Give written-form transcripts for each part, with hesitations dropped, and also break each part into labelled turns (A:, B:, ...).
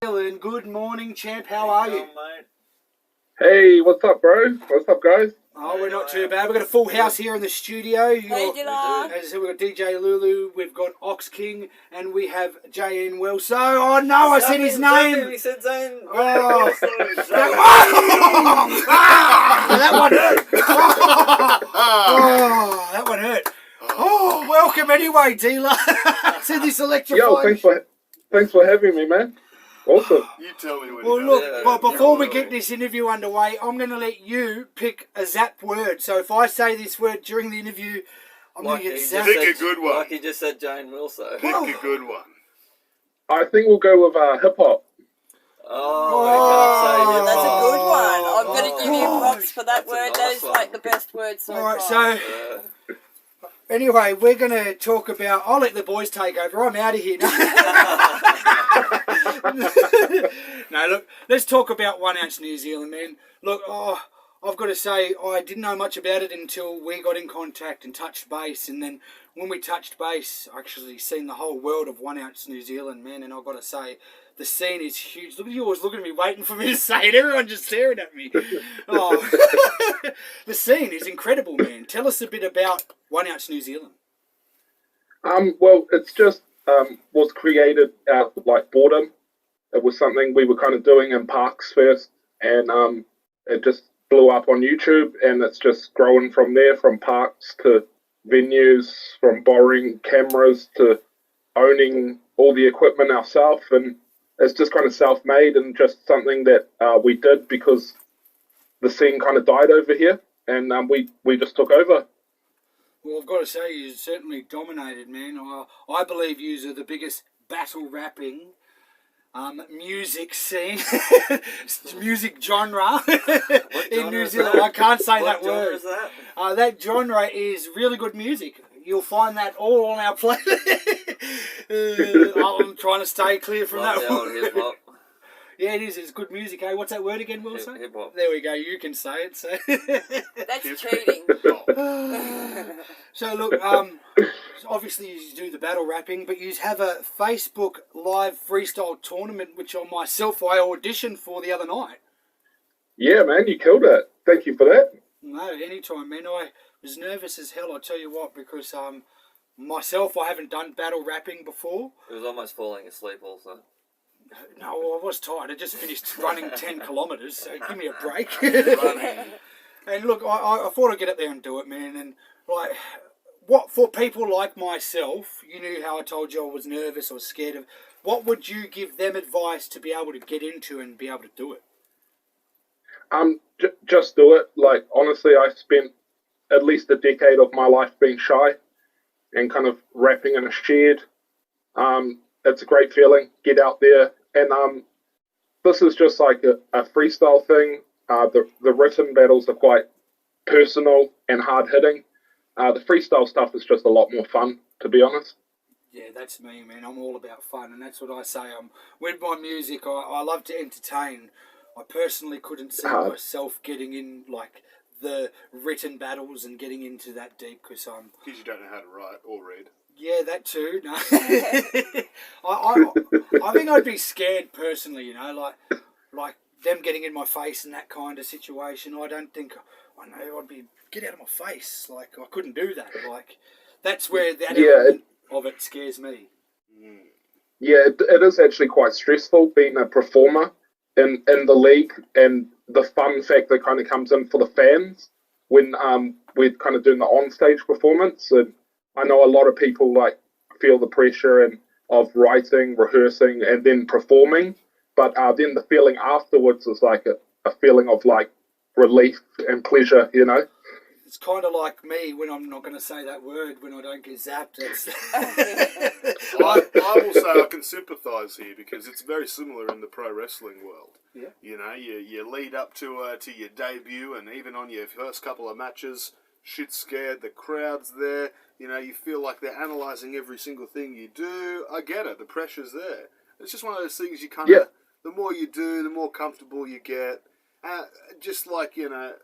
A: Zealand. Good morning, champ. How are you?
B: Mate.
C: Hey, what's up, bro? What's up, guys?
A: Oh, we're not too bad. We've got a full house here in the studio.
D: Hey, Dlar.
A: As I said, we've got DJ Lulu, we've got Ox King, and we have JN Wilso. Oh, no, I said his name.
B: He said Zane.
A: Oh. That one hurt. Oh, that one hurt. Oh, welcome anyway, Dlar, to this electrifying...
C: Yo, thanks for having me, man. Awesome.
E: You tell me when
A: Well,
E: you
A: look, well, before we get this interview underway, I'm going to let you pick a zap word. So if I say this word during the interview, I'm going to get zapped.
E: Pick a good one.
B: Like he just said Jane Wilso.
E: Pick a good one.
C: I think we'll go with hip-hop.
B: Oh,
D: That's a good one. I'm going to give you
A: Oh,
D: props for that
B: that's a
D: word.
B: nice
D: That is
B: one.
D: like the best word so
A: All right,
D: far.
A: so anyway, we're going to talk about... I'll let the boys take over. I'm out of here now. No, look, let's talk about 1 ounce New Zealand, man. Look, I've got to say, I didn't know much about it until we got in contact and touched base. And then when we touched base, I actually seen the whole world of 1 ounce New Zealand, man. And I've got to say, the scene is huge. Look at you always looking at me, waiting for me to say it. Everyone's just staring at me. Oh, the scene is incredible, man. Tell us a bit about 1 ounce New Zealand.
C: Well, it's just was created out of like boredom. It was something we were kind of doing in parks first, and it just blew up on YouTube, and it's just growing from there, from parks to venues, from borrowing cameras to owning all the equipment ourselves, and it's just kind of self-made and just something that we did because the scene kind of died over here, and we just took over.
A: Well, I've got to say, you certainly dominated, man. I believe you are the biggest battle rapping music scene, music genre in New Zealand. I can't say that word.
B: What genre is that?
A: That genre is really good music. You'll find that all on our playlist. I'm trying to stay clear from
B: Like
A: that
B: the old
A: word.
B: hip-hop.
A: Yeah, it is. It's good music, eh? What's that word again, Wilson?
B: Hip-hop.
A: There we go. You can say it. So,
D: That's cheating.
A: so look, obviously you do the battle rapping, but you have a Facebook live freestyle tournament, which I auditioned for the other night.
C: Yeah, man, you killed it. Thank you for that.
A: No, anytime, man. I was nervous as hell, I'll tell you what, because myself, I haven't done battle rapping before.
B: It was almost falling asleep also.
A: No, I was tired. I just finished running 10 kilometres, so give me a break. And look, I thought I'd get up there and do it, man. And like, what for people like myself, you knew how I told you I was nervous or scared of. What would you give them advice to be able to get into and be able to do it?
C: Just do it. Like, honestly, I spent at least a decade of my life being shy and kind of rapping in a shed. It's a great feeling. Get out there. And this is just like a freestyle thing. The written battles are quite personal and hard-hitting. The freestyle stuff is just a lot more fun, to be honest.
A: Yeah, that's me, man. I'm all about fun, and that's what I say. With my music, I love to entertain. I personally couldn't see myself getting in, like, the written battles and getting into that deep because
E: Because you don't know how to write or read.
A: Yeah, that too. No, I think I'd be scared personally. You know, like them getting in my face and that kind of situation. I don't think I know. I'd be get out of my face. Like I couldn't do that. Like that's where that element of it scares me.
C: Yeah, it is actually quite stressful being a performer in the league, and the fun factor kind of comes in for the fans when we're kind of doing the on-stage performance. And I know a lot of people like feel the pressure of writing, rehearsing, and then performing, but then the feeling afterwards is like a feeling of like relief and pleasure, you know.
A: It's kind of like me when I'm not going to say that word when I don't get zapped.
E: I will say I can sympathise here because it's very similar in the pro wrestling world.
A: Yeah.
E: You know, you lead up to your debut, and even on your first couple of matches, shit's scared, the crowd's there. You know, you feel like they're analysing every single thing you do. I get it, the pressure's there. It's just one of those things you kind of, the more you do, the more comfortable you get. Just like, you know,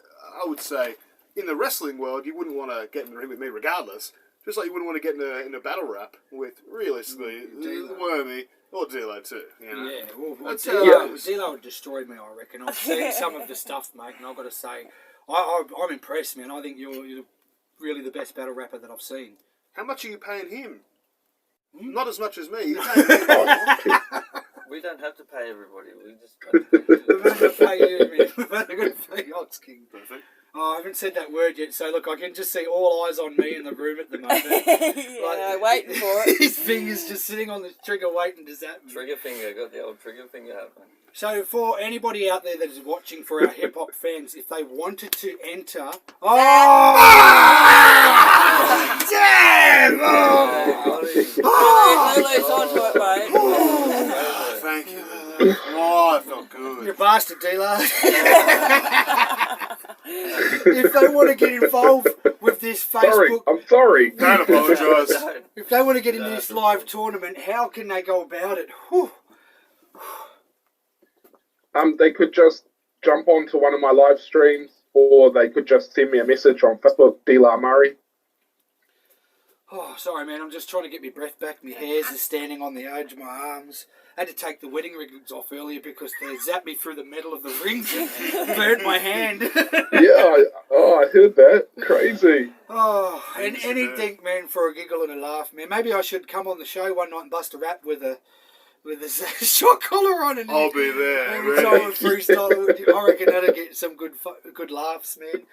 E: I would say, in the wrestling world, you wouldn't want to get in the ring with me regardless. Just like you wouldn't want to get in a battle rap with, realistically, Wormy. Or Dlar too, you know.
A: Yeah, well,
E: That's
A: Dlar would destroy me, I reckon. I've seen some of the stuff, mate, and I've got to say, I'm impressed, man. I think you're really the best battle rapper that I've seen.
E: How much are you paying him? Not as much as me. You're paying me more.
B: We don't have to pay everybody. We just.
A: We're going to pay you, man. We're going to pay Ox King.
E: Perfect.
A: Oh, I haven't said that word yet, so look, I can just see all eyes on me in the room at the moment.
D: Yeah, waiting for it.
A: His fingers just sitting on the trigger waiting to zap me.
B: Trigger finger, got the old trigger finger happening.
A: So for anybody out there that is watching, for our hip-hop fans, if they wanted to enter... Oh! Damn! Oh!
D: Lulu's onto it, mate.
E: Thank you. Oh, I felt good.
A: You're a bastard, Dlar. If they want to get involved with this Facebook...
C: I'm sorry.
E: Don't apologise.
A: If they want to get into this live tournament, how can they go about it? Whew.
C: They could just jump onto one of my live streams, or they could just send me a message on Facebook, Dlar Murray.
A: Oh, sorry, man. I'm just trying to get my breath back. My hairs are standing on the edge of my arms. I had to take the wedding rings off earlier because they zapped me through the metal of the rings and burnt my hand.
C: Yeah, I heard that. Crazy.
A: Oh, and anything, man, for a giggle and a laugh, man. Maybe I should come on the show one night and bust a rap with a shot collar on, and
E: I'll be there.
A: every time I freestyle, I reckon that'll get some good laughs, man.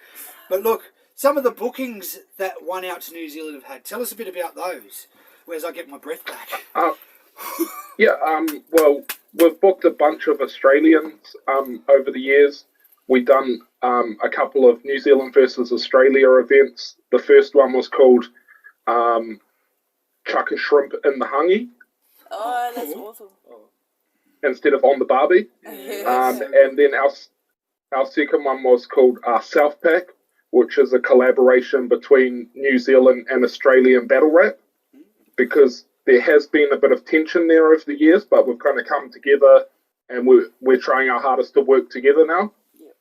A: But look, some of the bookings that One Out to New Zealand have had. Tell us a bit about those. Whereas I get my breath back.
C: Well, we've booked a bunch of Australians over the years. We've done a couple of New Zealand versus Australia events. The first one was called Chuck a Shrimp in the Hungy
D: Oh, that's awesome.
C: instead of on the Barbie. And then our second one was called South Pack, which is a collaboration between New Zealand and Australian battle rap, because there has been a bit of tension there over the years, but we've kind of come together and we're trying our hardest to work together now.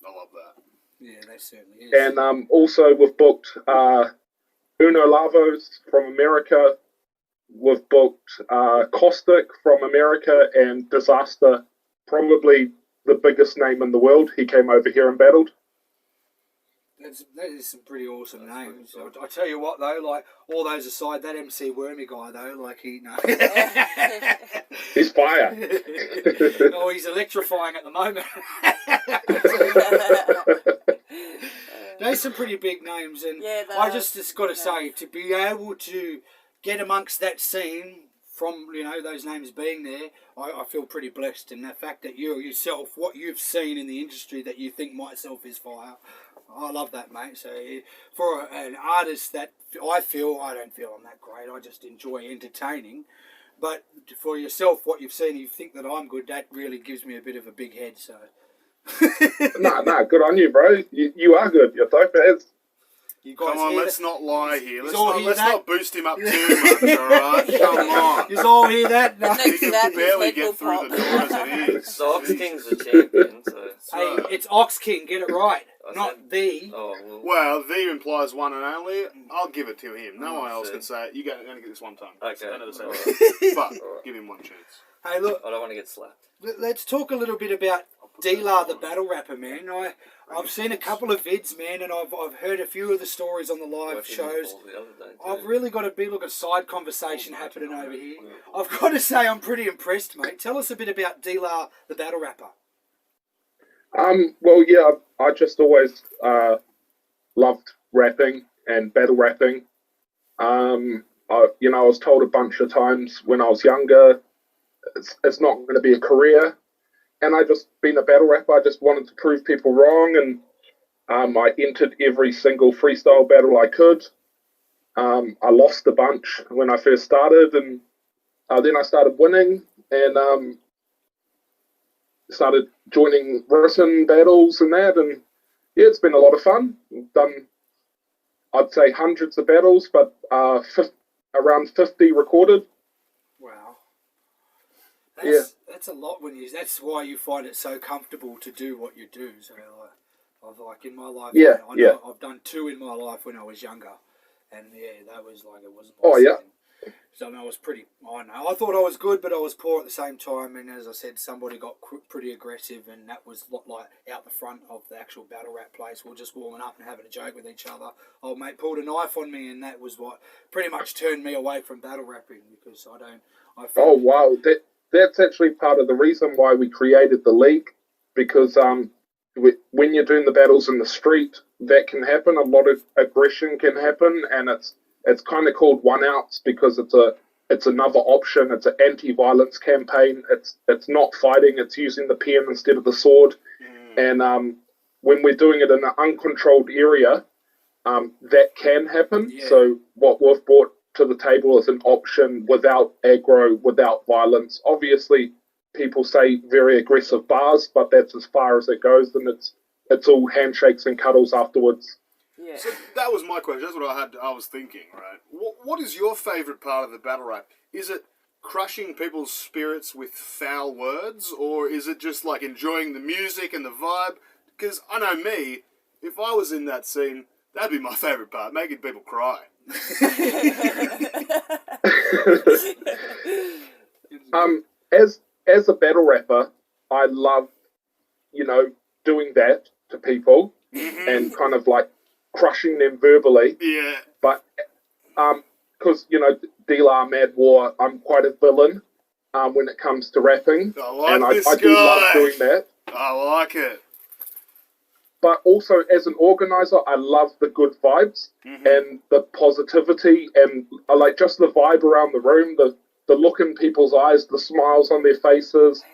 E: I love that.
A: Yeah, that certainly is.
C: And also we've booked Uno Lavos from America. We've booked Caustic from America, and Disaster, probably the biggest name in the world. He came over here and battled.
A: That is some pretty awesome names. I tell you what, though, like, all those aside, that MC Wormy guy, though, like,
C: He's fire.
A: Oh, he's electrifying at the moment. There's some pretty big names, and
D: Yeah,
A: I just got to say, to be able to get amongst that scene from, those names being there, I feel pretty blessed. And the fact that you yourself, what you've seen in the industry that you think myself is fire, I love that, mate. So for an artist that I don't feel I'm that great. I just enjoy entertaining. But for yourself, what you've seen, you think that I'm good, that really gives me a bit of a big head. So
C: Nah, good on you, bro. You are good. You're dope as.
A: you guys
E: Come on,
A: hear
E: let's
A: that?
E: not lie here.
A: He's
E: Let's
A: all
E: not,
A: hear
E: let's
A: that?
E: not boost him up too much, alright? Come on.
A: You all hear that? No.
D: Next
E: He can
D: snap, his
E: barely
D: head
E: get
D: will
E: through
D: pop.
E: the door as it is.
B: So Ox King's the champion, so.
A: Hey, it's Ox King. Get it right,
B: I
A: not
B: said-
A: the.
B: Oh, well.
E: Well, the implies one and only. I'll give it to him. No one else
B: see.
E: can say it. You're going to get this one time.
B: Okay.
E: I never said
B: Alright.
E: it. But
B: Alright.
E: give him one chance.
A: Hey, look.
B: I don't want to get slapped.
A: Let's talk a little bit about Dlar, the battle rapper, man. I've seen a couple of vids, man, and I've heard a few of the stories on the live
B: Working
A: shows.
B: all the other day, too.
A: I've really got a big look at side conversation happening over here. I've got to say I'm pretty impressed, mate. Tell us a bit about Dlar, the battle rapper.
C: Well, yeah, I just always loved rapping and battle rapping. I was told a bunch of times when I was younger, it's not going to be a career. And I just, being a battle rapper, I just wanted to prove people wrong. And I entered every single freestyle battle I could. I lost a bunch when I first started, and then I started winning and started joining written battles and that. And yeah, it's been a lot of fun. We've done, I'd say, hundreds of battles, but around 50 recorded.
A: Wow. That's a lot that's why you find it so comfortable to do what you do. So I've in my life,
C: Yeah,
A: I know I've done 2 in my life when I was younger. And yeah, that was like, it wasn't my
C: Oh, yeah.
A: second. So I was pretty. I don't know. I thought I was good, but I was poor at the same time. And as I said, somebody got pretty aggressive, and that was like out the front of the actual battle rap place. We were just warming up and having a joke with each other. Old mate pulled a knife on me, and that was what pretty much turned me away from battle rapping because I don't.
C: Oh wow, that's actually part of the reason why we created the league, because when you're doing the battles in the street, that can happen. A lot of aggression can happen, and it's kind of called one outs because it's another option. It's an anti-violence campaign. It's not fighting. It's using the pen instead of the sword. And when we're doing it in an uncontrolled area, that can happen.
A: Yeah.
C: So what we've brought to the table is an option without aggro, without violence. Obviously, people say very aggressive bars, but that's as far as it goes, and it's all handshakes and cuddles afterwards.
D: Yeah.
E: So that was my question. That's what I was thinking, right? What is your favourite part of the battle rap? Is it crushing people's spirits with foul words, or is it just like enjoying the music and the vibe? Because I know me, if I was in that scene, that'd be my favourite part, making people cry.
C: As a battle rapper, I love, doing that to people and kind of like crushing them verbally.
E: Yeah.
C: But because Dlar, Mad War, I'm quite a villain when it comes to rapping,
E: I like
C: and
E: this
C: I do
E: guy.
C: love doing that.
E: I like it.
C: But also, as an organizer, I love the good vibes and the positivity, and I like just the vibe around the room, the look in people's eyes, the smiles on their faces,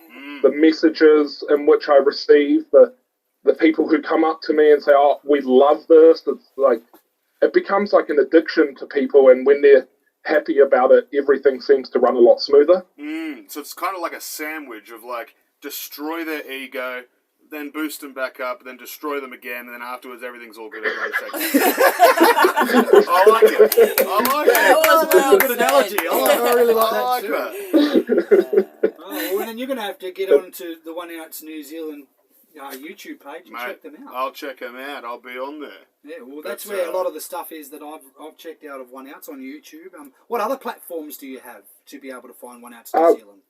C: the messages in which I receive, the people who come up to me and say, "Oh, we love this." It's like it becomes like an addiction to people, and when they're happy about it, everything seems to run a lot smoother.
E: So it's kind of like a sandwich of like destroy their ego, then boost them back up, then destroy them again, and then afterwards everything's all good. Everyone shakes. I like it. I like
D: That
E: it.
D: was well
A: a good analogy.
D: said.
A: I really like
E: I like
A: that
E: that.
A: Oh, well, then you're going to have to get onto the One Ounce New Zealand YouTube page and
E: Mate,
A: check them out.
E: I'll check them out. I'll be on there.
A: Yeah, well, that's
E: But,
A: where a lot of the stuff is that I've checked out of One Ounce on YouTube. What other platforms do you have to be able to find One Ounce New Zealand?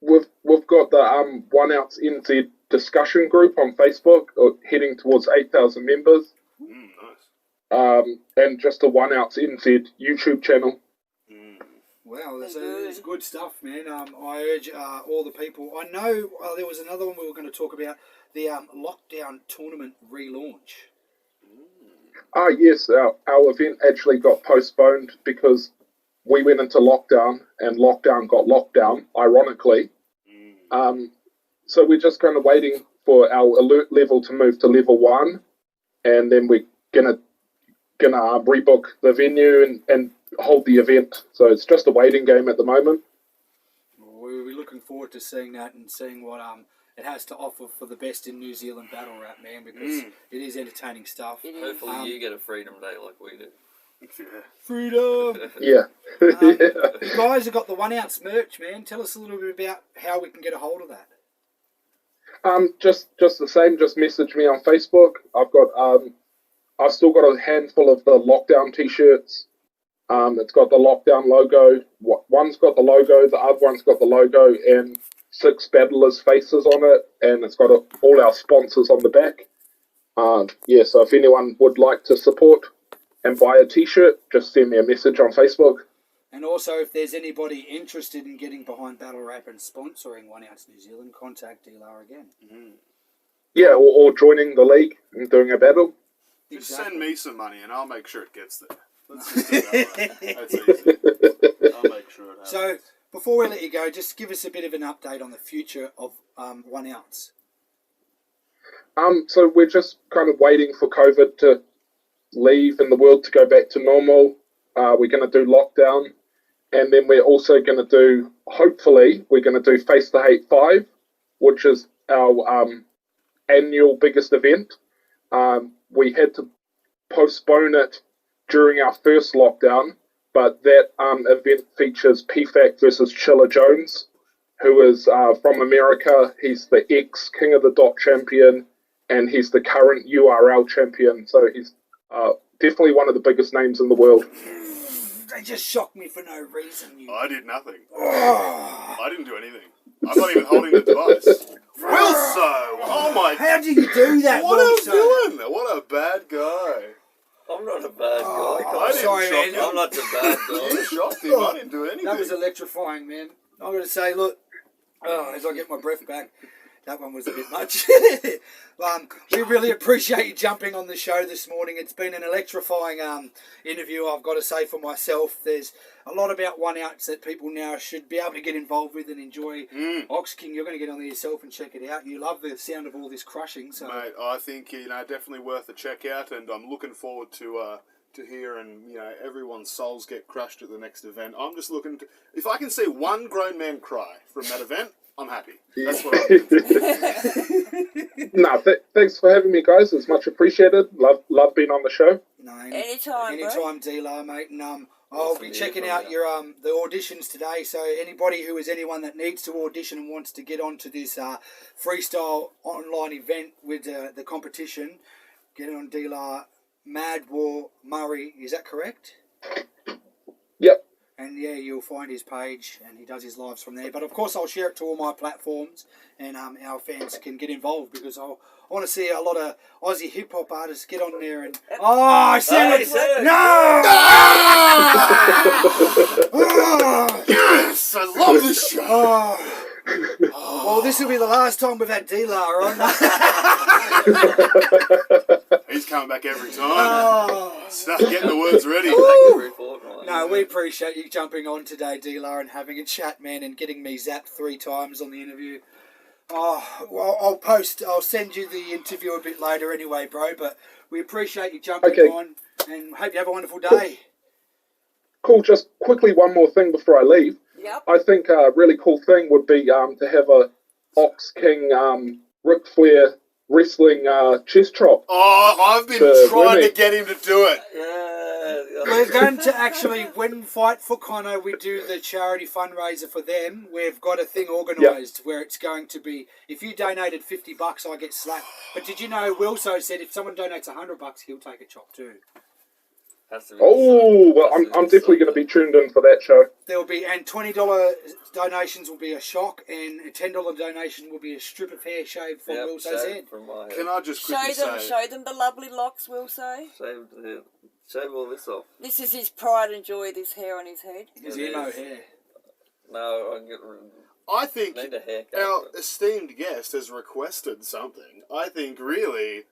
C: We've got the 1 Ounce NZ discussion group on Facebook, heading towards 8,000 members.
E: Nice.
C: And just a 1 Ounce NZ YouTube channel.
A: Wow,
D: That's
A: there's
D: good.
A: good stuff, man. I urge all the people. I know there was another one we were going to talk about, the lockdown tournament relaunch.
C: Yes, our event actually got postponed because we went into lockdown and lockdown got locked down, ironically. So we're just kind of waiting for our alert level to move to level 1, and then we're gonna rebook the venue and hold the event. So it's just a waiting game at the moment.
A: We'll be looking forward to seeing that and seeing what it has to offer for the best in New Zealand battle rap, man, because it is entertaining stuff.
D: It is.
B: Hopefully you get a freedom day like we do.
E: Yeah.
A: Freedom!
C: Yeah.
A: You guys have got the 1 Ounce merch, man. Tell us a little bit about how we can get a hold of that.
C: Just the same. Just message me on Facebook. I've still got a handful of the lockdown T-shirts. It's got the lockdown logo. One's got the logo. The other one's got the logo and 6 battlers' faces on it, and it's got all our sponsors on the back. So if anyone would like to support and buy a T-shirt, just send me a message on Facebook.
A: And also, if there's anybody interested in getting behind battle rap and sponsoring 1 Ounce New Zealand, contact Dlar again.
C: Yeah, or joining the league and doing a battle.
E: Just
A: Exactly.
E: send me some money and I'll make sure it gets there. Let's just do it that way. That's easy. I'll make sure it happens.
A: So, before we let you go, just give us a bit of an update on the future of 1 Ounce.
C: So we're just kind of waiting for COVID to leave and the world to go back to normal. We're going to do lockdown, and then we're also going to do, hopefully, we're going to do Face the Hate 5, which is our annual biggest event. We had to postpone it during our first lockdown, but that event features PFAC versus Chilla Jones, who is from America. He's the ex-King of the Dot champion, and he's the current URL champion, so he's definitely one of the biggest names in the world.
A: They just shocked me for no reason. You.
E: I did nothing.
A: Oh.
E: I didn't do anything. I'm not even holding the device. Wilso! Oh my...
A: How do you do that,
E: What a
A: Wilson?
E: villain! What a bad guy.
B: I'm not a bad guy.
A: Oh,
E: I didn't
A: sorry,
E: shock
A: man.
E: him.
B: I'm not the bad guy.
E: You shocked him. I didn't do anything.
A: That was electrifying, man. I'm going to say, look, as I get my breath back, that one was a bit much. We really appreciate you jumping on the show this morning. It's been an electrifying interview, I've got to say for myself. There's a lot about one outs that people now should be able to get involved with and enjoy. Ox King, you're going to get on there yourself and check it out. You love the sound of all this crushing. So.
E: Mate, I think, definitely worth a check out, and I'm looking forward to hearing, everyone's souls get crushed at the next event. I'm just looking to... If I can see one grown man cry from that event, I'm happy. That's what I'm
C: No, thanks for having me, guys. It's much appreciated. Love being on the show.
A: No,
D: Anytime, bro.
A: anytime, Dlar, mate. And I'll be checking out your the auditions today. So anybody who is anyone that needs to audition and wants to get onto this freestyle online event with the competition, get on Dlar Mad War Murray. Is that correct?
C: Yep.
A: And yeah, you'll find his page, and he does his lives from there. But of course, I'll share it to all my platforms, and our fans can get involved, because I want to see a lot of Aussie hip hop artists get on there. And I said it! No!
E: Yes! I love this show!
A: Well, this will be the last time we've had Dlar on.
E: He's coming back every time. Start getting the words ready.
B: Every fortnight.
A: No, we appreciate you jumping on today, Dlar, and having a chat, man, and getting me zapped 3 times on the interview. Oh, well, I'll send you the interview a bit later anyway, bro, but we appreciate you jumping on, and hope you have a wonderful day.
C: Cool. Just quickly, one more thing before I leave.
D: Yep.
C: I think a really cool thing would be to have a Ox King Ric Flair wrestling chest chop.
E: Oh, I've been trying to get him to do it.
B: Yeah.
A: We're going to actually, when Fight for Connor, we do the charity fundraiser for them. We've got a thing organised where it's going to be, if you donated $50, I get slapped. But did you know, Wilso said if someone donates $100, he'll take a chop too.
C: Oh, well, I'm definitely going to be tuned in for that show.
A: There'll be, and $20 donations will be a shock, and a $10 donation will be a strip of hair shaved from Wilso's head.
E: Can I just quickly say...
D: Show them the lovely locks, we'll say.
B: Shave all this off.
D: This is his pride and joy, this hair on his head.
A: His emo hair.
B: No, I can get
E: I think
B: need a haircut.
E: our esteemed guest has requested something. I think, really...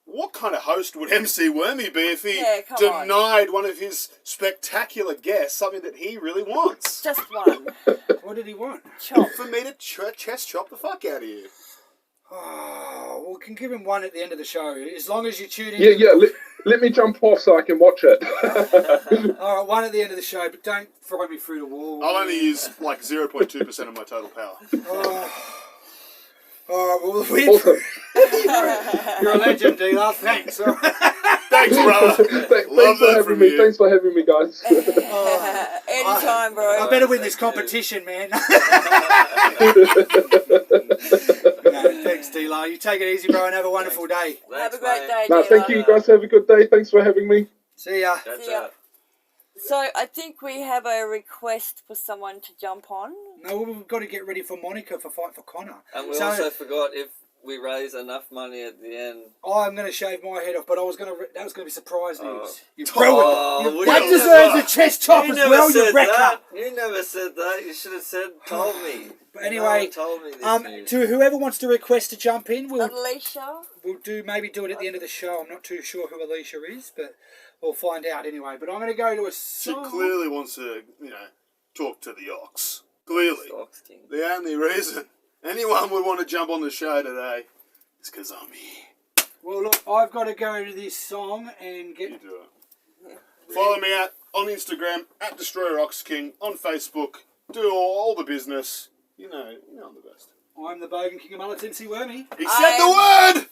E: What kind of host would MC Wormy be if he denied one of his spectacular guests something that he really wants?
D: Just one.
A: What did he want?
D: Chop.
E: For me to chest chop the fuck out of you.
A: Oh, we can give him one at the end of the show, as long as you tune in.
C: Yeah. Let me jump off so I can watch it.
A: All right, one at the end of the show, but don't throw me through the wall.
E: I'll only use like 0.2% of my total power.
A: All right, well,
C: Awesome.
A: you're a legend, Dlar. Thanks.
E: Thanks, brother.
C: Thanks for having me. Thanks for having me, guys.
D: Anytime, bro.
A: I better win this competition, man. No, thanks, Dlar. You take it easy, bro, and have a wonderful day.
D: Have a great day,
C: No, thank you, guys. Have a good day. Thanks for having me.
A: See ya.
D: See ya. So, I think we have a request for someone to jump on.
A: No, we've got to get ready for Monica for Fight for Connor.
B: And we also forgot, if we raise enough money at the end...
A: I'm going to shave my head off, but that was going to be surprise news. You
B: Oh,
A: that deserves a chest chop as well, you wrecker.
B: That. You never said that. You should have told me.
A: But anyway,
B: told me this news.
A: to whoever wants to request to jump in,
D: Alicia?
A: we'll maybe do it at the end of the show. I'm not too sure who Alicia is, but we'll find out anyway. But I'm going to go to a song.
E: She clearly wants to, talk to the Ox. Clearly.
B: Ox King.
E: The only reason anyone would want to jump on the show today is because I'm here.
A: Well, look, I've got to go to this song and get...
E: You do it. Follow me out on Instagram, at Destroyer Ox King, on Facebook. Do all the business. You know I'm the best.
A: I'm the Bogan King of Mullets, MC Wormy.
E: He said the word!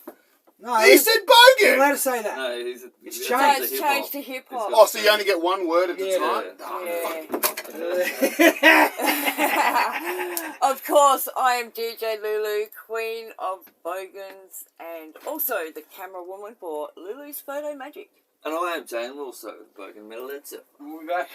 A: No,
E: He said
A: you're
E: bogan!
A: allowed to say that.
B: No,
A: It's
D: No,
A: changed.
D: it's changed to hip hop.
E: Oh, so you only get one word at a
A: Yeah.
E: time?
D: Yeah. Of course, I am DJ Lulu, Queen of Bogans, and also the camera woman for Lulu's Photo Magic.
B: And I am Jane Wilson, Bogan Middle.
A: We'll be back.